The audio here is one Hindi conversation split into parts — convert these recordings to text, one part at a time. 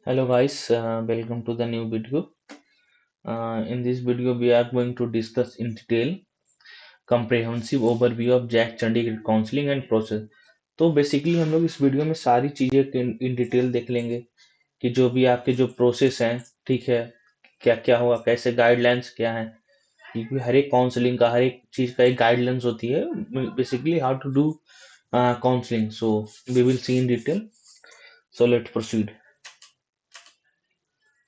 Hello guys, welcome to the new video. In this video, we are going to discuss in detail comprehensive overview of JAC Chandigarh counselling and process. तो बेसिकली हम लोग इस वीडियो में सारी चीजें इन डिटेल देख लेंगे कि जो भी आपके जो प्रोसेस हैं, ठीक है, क्या क्या होगा, कैसे गाइडलाइंस क्या है, क्योंकि हर एक काउंसलिंग का हर एक चीज का एक गाइडलाइंस होती है। Basically how to do counselling, so we will see in detail. So let's proceed.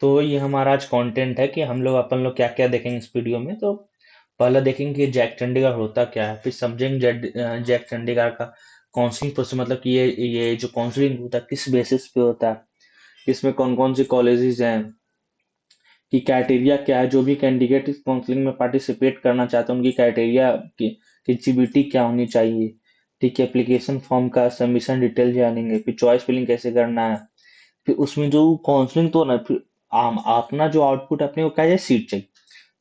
तो ये हमारा आज कंटेंट है कि हम लोग अपन लोग क्या क्या देखेंगे इस वीडियो में। तो पहले देखेंगे कि जैक चंडीगढ़ होता क्या है, फिर समझेंगे जैक चंडीगढ़ का काउंसलिंग प्रोसेस, मतलब कि ये जो काउंसलिंग होता है किस बेसिस पे होता है, इसमें कौन कौन सी कॉलेजेस हैं, कि क्राइटेरिया क्या है, जो भी कैंडिडेट इस काउंसलिंग में पार्टिसिपेट करना चाहते हैं उनकी क्राइटेरिया की एलिजिबिलिटी क्या होनी चाहिए, ठीक है, एप्लीकेशन फॉर्म का सबमिशन डिटेल जानेंगे, फिर चॉइस फिलिंग कैसे करना है, फिर उसमें जो काउंसलिंग तो ना, फिर अपना जो आउटपुट अपने को क्या है, सीट चाहिए,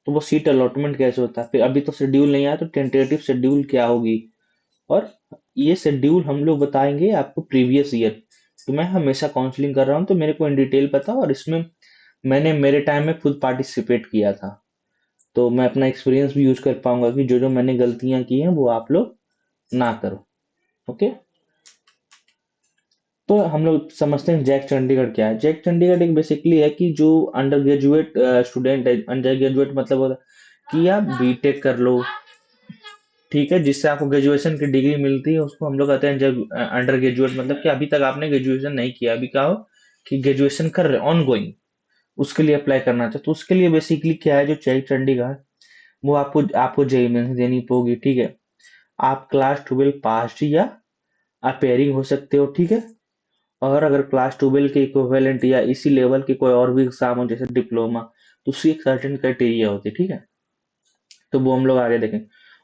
तो वो सीट अलॉटमेंट कैसे होता है, फिर अभी तो शेड्यूल नहीं आया तो टेंटेटिव शेड्यूल क्या होगी, और ये शेड्यूल हम लोग बताएंगे आपको प्रीवियस ईयर। तो मैं हमेशा काउंसलिंग कर रहा हूँ तो मेरे को इन डिटेल पता, और इसमें मैंने मेरे टाइम में खुद पार्टिसिपेट किया था, तो मैं अपना एक्सपीरियंस भी यूज कर पाऊंगा कि जो जो मैंने गलतियां की हैं वो आप लोग ना करो। ओके, तो हम लोग समझते हैं जैक चंडीगढ़ क्या है। जैक चंडीगढ़ एक बेसिकली है कि जो अंडर ग्रेजुएट स्टूडेंट है, अंडर ग्रेजुएट मतलब होता है कि आप बीटेक कर लो, ठीक है, जिससे आपको ग्रेजुएशन की डिग्री मिलती है उसको हम लोग कहते हैं जब अंडर ग्रेजुएट, मतलब कि अभी तक आपने ग्रेजुएशन नहीं किया, अभी क्या हो कि ग्रेजुएशन कर रहे ऑन गोइंग, उसके लिए अप्लाई करना चाहते तो उसके लिए बेसिकली क्या है, जो जैक चंडीगढ़ वो आपको आपको जेईई मेंस देनी होगी, ठीक है। आप क्लास 12 पास या अपेयरिंग हो सकते हो, ठीक है। और अगर क्लास 12 के इक्विवेलेंट या इसी लेवल के कोई और भी एग्जाम हो जैसे डिप्लोमा, तो उसकी एक सर्टेन क्राइटेरिया होती है, ठीक है। तो वो हम लोग आगे देखें।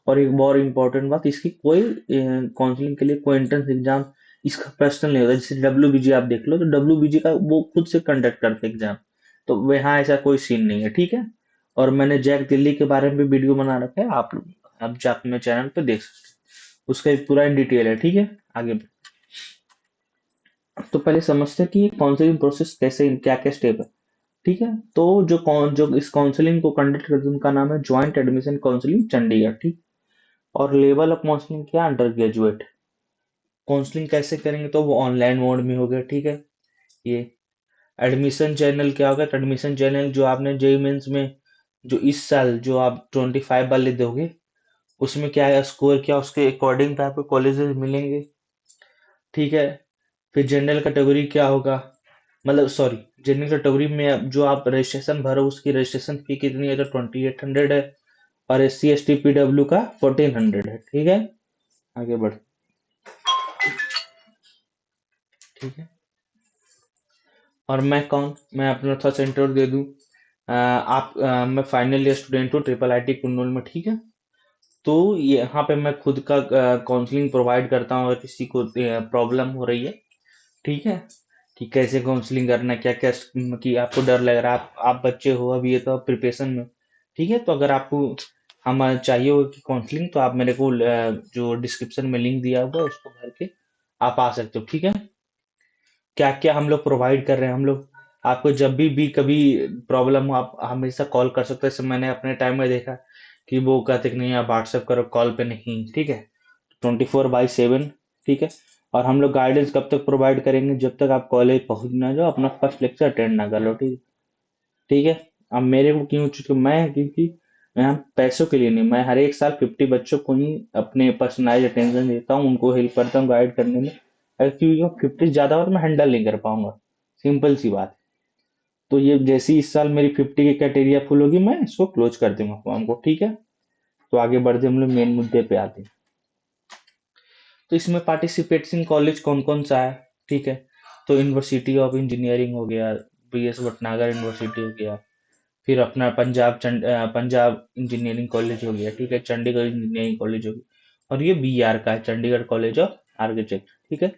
और एक बहुत इंपॉर्टेंट बात, इसकी कोई काउंसलिंग के लिए कोई एंट्रेंस एग्जाम इसका पर्सनल नहीं होता। जैसे डब्ल्यू आप देख लो, तो डब्ल्यू का वो खुद से कंडक्ट करते एग्जाम, तो यहाँ ऐसा कोई सीन नहीं है, ठीक है। और मैंने जैक दिल्ली के बारे में भी वीडियो बना रखा है, आप लोग अब जाकर मेरे चैनल पे देख सकते हैं, उसका एक पूरा इन डिटेल है, ठीक है। आगे तो पहले समझते हैं कि काउंसलिंग प्रोसेस कैसे, क्या क्या स्टेप है, ठीक है। तो जो इस काउंसलिंग को कंडक्ट करते हैं उनका नाम है ज्वाइंट एडमिशन काउंसलिंग चंडीगढ़, ठीक। और लेवल ऑफ काउंसलिंग क्या, अंडर ग्रेजुएट। काउंसलिंग कैसे करेंगे, तो वो ऑनलाइन मोड में हो गया, ठीक है। ये एडमिशन चैनल क्या होगा, तो एडमिशन चैनल जो आपने जेई मेंस में जो इस साल जो आप 25 वाले दोगे, उसमें क्या है स्कोर, क्या उसके अकॉर्डिंग पे आपको कॉलेजेस मिलेंगे, ठीक है। फिर जनरल कैटेगरी क्या होगा, मतलब सॉरी, जनरल कैटेगरी में जो आप रजिस्ट्रेशन भरो उसकी रजिस्ट्रेशन फी कितनी है, तो 2800 है। और SC ST PW का 1400 है, ठीक है। आगे बढ़, ठीक है। और मैं कौन, मैं अपना थोड़ा सा इंट्रो दे दूं। मैं फाइनल ईयर स्टूडेंट हूँ ट्रिपल IIT कुन्नूल में, ठीक है। तो यहाँ पे मैं खुद का काउंसलिंग प्रोवाइड करता हूँ अगर किसी को प्रॉब्लम हो रही है, ठीक है, कि कैसे काउंसलिंग करना है, क्या क्या कि आपको डर लग रहा है, आप बच्चे हो अभी, ये तो प्रिपरेशन में, ठीक है। तो अगर आपको हम चाहिए हो कि काउंसलिंग, तो आप मेरे को जो डिस्क्रिप्शन में लिंक दिया हुआ है उसको भर के आप आ सकते हो, ठीक है। क्या क्या हम लोग प्रोवाइड कर रहे हैं, हम लोग आपको जब भी कभी प्रॉब्लम हो आप हमेशा कॉल कर सकते हैं। जैसे मैंने अपने टाइम में देखा कि वो कहते कि नहीं आप व्हाट्सएप करो, कॉल पे नहीं, ठीक है। 24/7, ठीक है। और हम लोग गाइडेंस कब तक प्रोवाइड करेंगे, जब तक आप कॉलेज पहुंच ना जाओ, अपना फर्स्ट लेक्चर अटेंड ना कर लो, ठीक है। ठीक है। अब मेरे को क्यों, चूंकि मैं, क्योंकि मैं यहाँ पैसों के लिए नहीं, मैं हर एक साल 50 बच्चों को ही अपने पर्सनलाइज अटेंशन देता हूँ, उनको हेल्प करता हूँ गाइड करने में। अगर क्योंकि 50 ज्यादा और मैं हैंडल नहीं कर पाऊंगा, सिंपल सी बात। तो ये जैसी इस साल मेरी 50 की क्राइटेरिया फुल होगी, मैं इसको क्लोज कर दूंगा फॉर्म को, ठीक है। तो आगे बढ़ते हम लोग मेन मुद्दे पे आते हैं। तो इसमें पार्टिसिपेटिंग कॉलेज कौन कौन सा है, ठीक है। तो यूनिवर्सिटी ऑफ इंजीनियरिंग हो गया, BS भटनागर यूनिवर्सिटी हो गया, फिर अपना पंजाब इंजीनियरिंग कॉलेज हो गया, ठीक है, चंडीगढ़ इंजीनियरिंग कॉलेज हो गया, और ये BR का है, चंडीगढ़ कॉलेज ऑफ आर्किटेक्ट, ठीक है।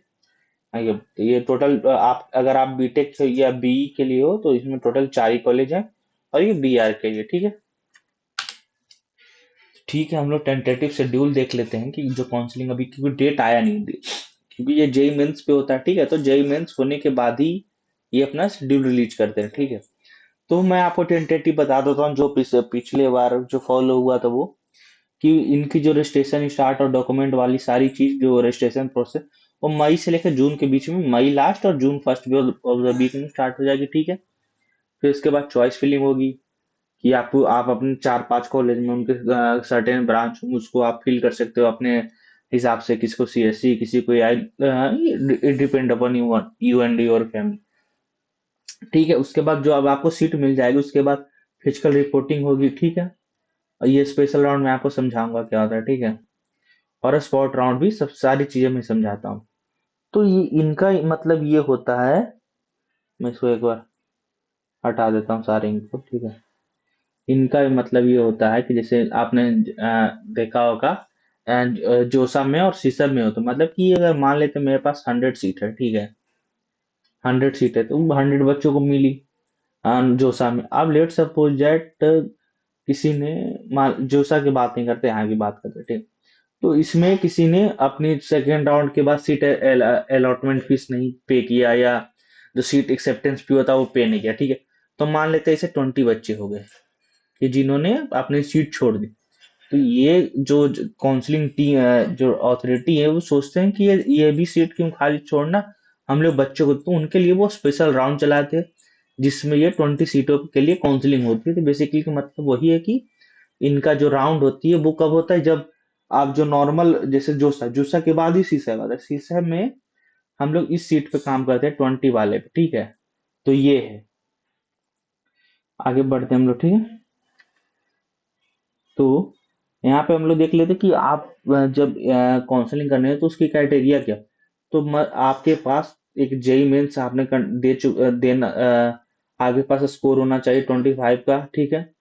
ये टोटल आप अगर आप बीटेक या BE के लिए हो तो इसमें टोटल 4 ही कॉलेज हैं, और ये BR के लिए, ठीक है। ठीक है, हम लोग टेंटेटिव शेड्यूल देख लेते हैं कि जो काउंसलिंग अभी, क्योंकि डेट आया नहीं, क्योंकि ये जेई मेंस पे होता है, ठीक है। तो जेई मेंस होने के बाद ही ये अपना शेड्यूल रिलीज करते हैं, ठीक है। तो मैं आपको टेंटेटिव बता देता हूँ जो पिछले बार जो फॉलो हुआ था वो, कि इनकी जो रजिस्ट्रेशन स्टार्ट और डॉक्यूमेंट वाली सारी चीज जो रजिस्ट्रेशन प्रोसेस, वो मई से लेकर जून के बीच में, मई लास्ट और जून फर्स्ट ऑफ द वीक में स्टार्ट हो जाएगी, ठीक है। फिर उसके बाद चॉइस फिलिंग होगी, कि आप अपने 4-5 कॉलेज में उनके सर्टेन ब्रांच उसको आप फिल कर सकते हो अपने हिसाब से, किसी को CSC, किसी को आई, depend upon you and your family, ठीक है। उसके बाद जो अब आपको सीट मिल जाएगी, उसके बाद फिजिकल रिपोर्टिंग होगी, ठीक है। और ये स्पेशल राउंड मैं आपको समझाऊंगा क्या होता है, ठीक है। और स्पॉट राउंड भी, सब सारी चीजें मैं समझाता हूँ। तो ये इनका मतलब ये होता है, मैं इसको एक बार हटा देता हूँ सारे इनको, ठीक है। इनका मतलब ये होता है कि जैसे आपने देखा होगा, जोसा में और सीसम में हो, तो मतलब कि अगर मान लेते मेरे पास 100 सीट है, ठीक है, 100 सीट है, तो 100 बच्चों को मिली जोसा में। अब लेट सपोज दैट किसी ने, जोसा की बात नहीं करते, यहाँ की बात करते, ठीक। तो इसमें किसी ने अपनी सेकेंड राउंड के बाद सीट अलॉटमेंट फीस नहीं पे किया, या जो सीट एक्सेप्टेंस फी होता है वो पे नहीं किया, ठीक है। तो मान लेते हैं इसे 20 बच्चे हो गए कि जिन्होंने अपनी सीट छोड़ दी। तो ये जो काउंसलिंग टीम, जो अथॉरिटी है, वो सोचते हैं कि ये भी सीट क्यों खाली छोड़ना, हम लोग बच्चों को, तो उनके लिए वो स्पेशल राउंड चलाते हैं, जिसमें ये 20 सीटों के लिए काउंसलिंग होती है। तो बेसिकली का मतलब वही है कि इनका जो राउंड होती है वो कब होता है, जब आप जो नॉर्मल, जैसे जोसा जोसा के बाद ही सीसा आता है, सीसा में हम लोग इस सीट पे काम करते हैं 20 वाले पे, ठीक है। तो ये है, आगे बढ़ते हैं हम लोग, ठीक है। तो यहाँ पे हम लोग देख लेते कि आप जब काउंसलिंग करने हैं तो उसकी क्राइटेरिया क्या। तो आपके पास एक जेई मेंस आपने देना, आपके पास स्कोर होना चाहिए 25 का, ठीक है।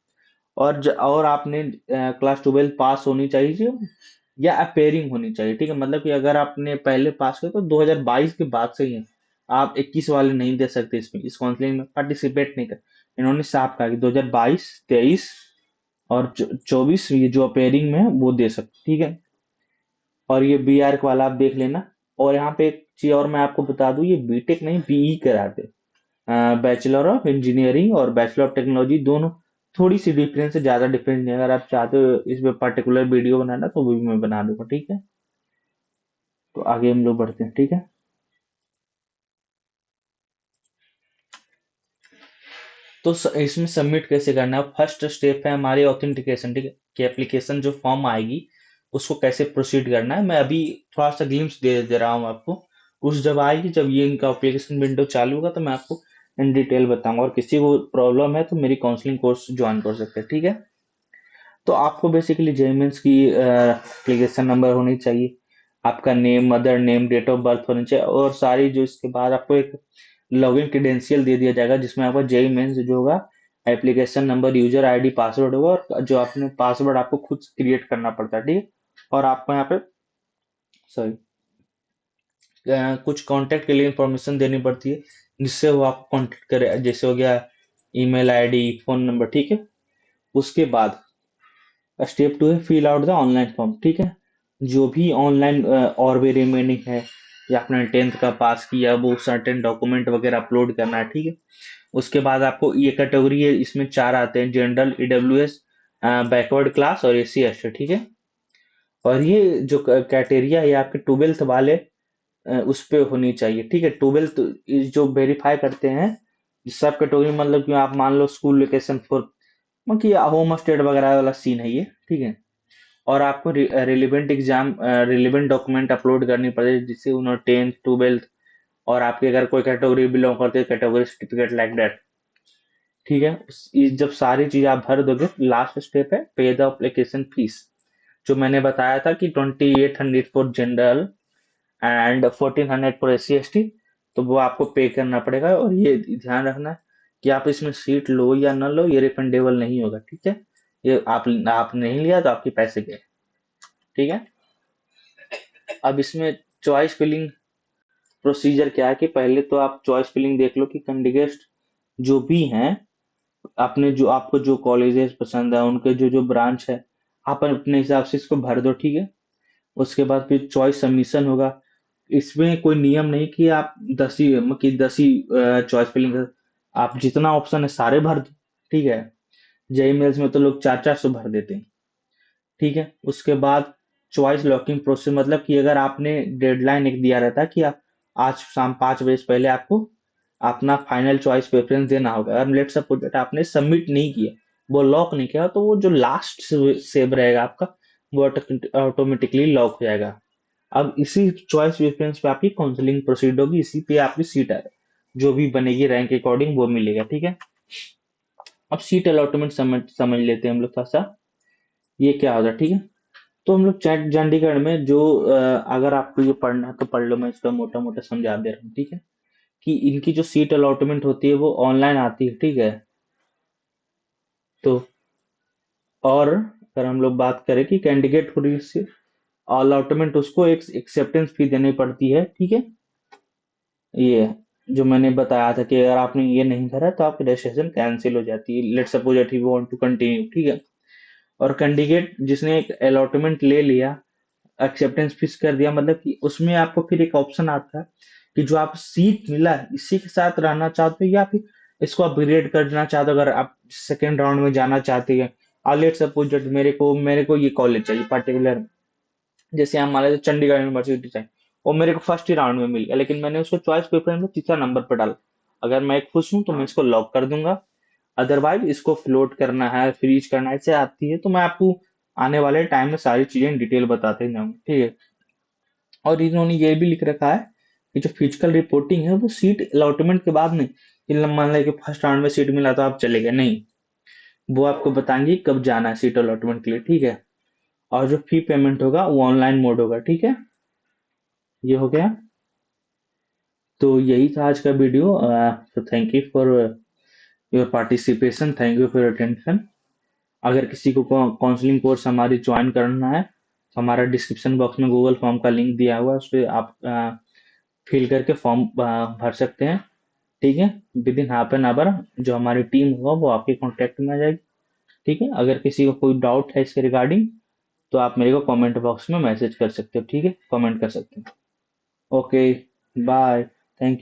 और आपने क्लास 12 पास होनी चाहिए, या अपेयरिंग होनी चाहिए, ठीक है। मतलब कि अगर आपने पहले पास किया तो 2022 के बाद से ही है, आप 21 वाले नहीं दे सकते, इसमें इस काउंसलिंग में पार्टिसिपेट नहीं कर। इन्होंने साफ कहा कि 2022, 23 और 24 ये जो अपेयरिंग में है वो दे सकते, ठीक है। और ये BArc वाला आप देख लेना। और यहाँ पे एक चीज और मैं आपको बता दूं, ये बीटेक नहीं, BE कराते, बैचलर ऑफ इंजीनियरिंग और बैचलर ऑफ टेक्नोलॉजी दोनों। थोड़ी सी डिफरेंस है, ज्यादा डिफरेंस नहीं है। अगर आप चाहते हो इसमें पर्टिकुलर वीडियो बनाना तो वो भी मैं बना दूंगा, ठीक है। तो आगे हम लोग बढ़ते हैं, ठीक है। तो इसमें सबमिट कैसे करना है, फर्स्ट स्टेप है हमारी ऑथेंटिकेशन, ठीक है, कि एप्लीकेशन जो फॉर्म आएगी उसको कैसे प्रोसीड करना है। मैं अभी थोड़ा सा ग्लिम्स दे रहा हूँ आपको। उस जब आएगी, जब ये इनका एप्लीकेशन विंडो चालू होगा, तो मैं आपको इन डिटेल बताऊंगा। और किसी को प्रॉब्लम है तो मेरी काउंसलिंग कोर्स ज्वाइन कर सकते हैं, ठीक है। तो आपको बेसिकली जेमेंस की एप्लीकेशन नंबर होनी चाहिए, आपका name, mother name, date of birth होनी चाहिए, और सारी जो इसके बाद आपको एक लॉगिन क्रेडेंशियल दे दिया जाएगा, जिसमें आपका जेई मेंस जो होगा, application number, user ID, password होगा, और जो आपने पासवर्ड आपको खुद क्रिएट करना पड़ता है, ठीक है। और आपको यहाँ पे सॉरी कुछ कांटेक्ट के लिए इंफॉर्मेशन देनी पड़ती है, जिससे वो आपको कांटेक्ट करे, जैसे हो गया ईमेल आईडी, फोन नंबर, ठीक है। उसके बाद स्टेप 2 है fill out the online form, ठीक है। जो भी ऑनलाइन और भी रिमेनिंग है, या आपने 10th का पास किया, वो सर्टेन डॉक्यूमेंट वगैरह अपलोड करना है, ठीक है। उसके बाद आपको ये कैटेगरी है, इसमें 4 आते हैं, जनरल, EWS, बैकवर्ड क्लास और SC ST, ठीक है। और ये जो क्राइटेरिया है, ये आपके 12th वाले उस पे होनी चाहिए, ठीक है। 12th जो वेरीफाई करते हैं सब कैटेगरी, मतलब कि आप मान लो स्कूल लोकेशन फॉर, मतलब होम स्टेट वगैरह वाला सीन है ये, ठीक है। और आपको रिलेवेंट डॉक्यूमेंट अपलोड करनी पड़ेगी, जिससे उन्होंने 10th 12th, और आपके अगर कोई कैटेगरी बिलोंग करते हैं, कैटेगरी सर्टिफिकेट लाइक दैट, ठीक है। जब सारी चीज आप भर दोगे, लास्ट स्टेप है पे द एप्लीकेशन फीस। जो मैंने बताया था कि 2800 for general and 1400 for SC ST, तो वो आपको पे करना पड़ेगा। और ये ध्यान रखना कि आप इसमें सीट लो या न लो, ये रिफंडेबल नहीं होगा, ठीक है। ये आप नहीं लिया तो आपके पैसे गए, ठीक है। अब इसमें चॉइस फिलिंग प्रोसीजर क्या है, कि पहले तो आप चॉइस फिलिंग देख लो कि कैंडिडेट जो भी हैं, आपने जो आपको जो कॉलेजेस पसंद है, उनके जो जो ब्रांच है, आप अपने हिसाब से इसको भर दो, ठीक है। उसके बाद फिर चॉइस सबमिशन होगा, इसमें कोई नियम नहीं कि आप 10 ही चॉइस फिलिंग कर, आप जितना ऑप्शन है सारे भर दो। ठीक है। जेई मेल्स में तो लोग 400 भर देते हैं। ठीक है। उसके बाद चॉइस लॉकिंग प्रोसेस, मतलब कि अगर आपने डेडलाइन एक दिया रहता है कि आप आज शाम 5 बजे से पहले आपको अपना फाइनल चॉइस प्रेफरेंस देना होगा, और लेट्स सपोज दैट आपने सबमिट नहीं किया, वो लॉक नहीं किया, तो वो जो लास्ट सेव रहेगा आपका, वो ऑटोमेटिकली लॉक हो जाएगा। अब इसी चॉइस प्रेफरेंस पे आपकी काउंसलिंग प्रोसीड होगी, इसी पे आपकी सीट है जो भी बनेगी रैंक अकॉर्डिंग वो मिलेगा। ठीक है। अब सीट अलॉटमेंट समझ समझ लेते हैं हम लोग थोड़ा सा, ये क्या होता है। ठीक है। तो हम लोग चैट चंडीगढ़ में जो अगर आपको ये पढ़ना है तो पढ़ लो, मैं इसका मोटा मोटा समझा दे रहा हूँ। ठीक है। कि इनकी जो सीट अलॉटमेंट होती है वो ऑनलाइन आती है। ठीक है। तो और अगर हम लोग बात करें कि कैंडिडेट को अलॉटमेंट उसको एक एक्सेप्टेंस फी देनी पड़ती है। ठीक है। ये जो मैंने बताया था कि अगर आपने ये नहीं भरा तो आपकी रजिस्ट्रेशन कैंसिल हो जाती है, let's suppose that you want to continue. ठीक है। और कैंडिडेट जिसने एक अलॉटमेंट ले लिया, एक्सेप्टेंस फिक्स कर दिया, मतलब कि उसमें आपको फिर एक ऑप्शन आता है कि जो आप सीट मिला है इसी के साथ रहना चाहते हो या फिर इसको अपग्रेड करना चाहते हो। अगर आप सेकेंड राउंड में जाना चाहते हैं, और लेट सपोज दैट मेरे को ये कॉलेज चाहिए पर्टिकुलर, जैसे हम मान लेते चंडीगढ़ यूनिवर्सिटी चाहिए, वो मेरे को फर्स्ट ही राउंड में मिल गया, लेकिन मैंने उसको चॉइस पेपर में तीसरा नंबर पर डाला। अगर मैं खुश हूं तो मैं इसको लॉक कर दूंगा, अदरवाइज इसको फ्लोट करना है, फ्रीज करना है, ऐसे आती है, तो मैं आपको आने वाले टाइम में सारी चीजें डिटेल बताते जाऊंगा। ठीक है। और इन्होंने ये भी लिख रखा है कि जो फिजिकल रिपोर्टिंग है वो सीट अलॉटमेंट के बाद नहीं, कि मान लें कि फर्स्ट राउंड में सीट मिला तो आप चले गए, नहीं, वो आपको बताएंगे कब जाना है सीट अलॉटमेंट के लिए। ठीक है। और जो फी पेमेंट होगा वो ऑनलाइन मोड होगा। ठीक है। ये हो गया। तो यही था आज का वीडियो। तो thank you for your participation, thank you for your attention. अगर किसी को काउंसलिंग कोर्स हमारी ज्वाइन करना है, तो हमारा डिस्क्रिप्शन बॉक्स में गूगल फॉर्म का लिंक दिया हुआ है, उस पर आप फिल करके फॉर्म भर सकते हैं। ठीक है। With in half an hour जो हमारी टीम होगा वो आपके कांटेक्ट में आ जाएगी। ठीक है। अगर किसी को कोई डाउट है इसके रिगार्डिंग, तो आप मेरे को कमेंट बॉक्स में मैसेज कर सकते हो। ठीक है, कमेंट कर सकते हो। Okay, bye, thank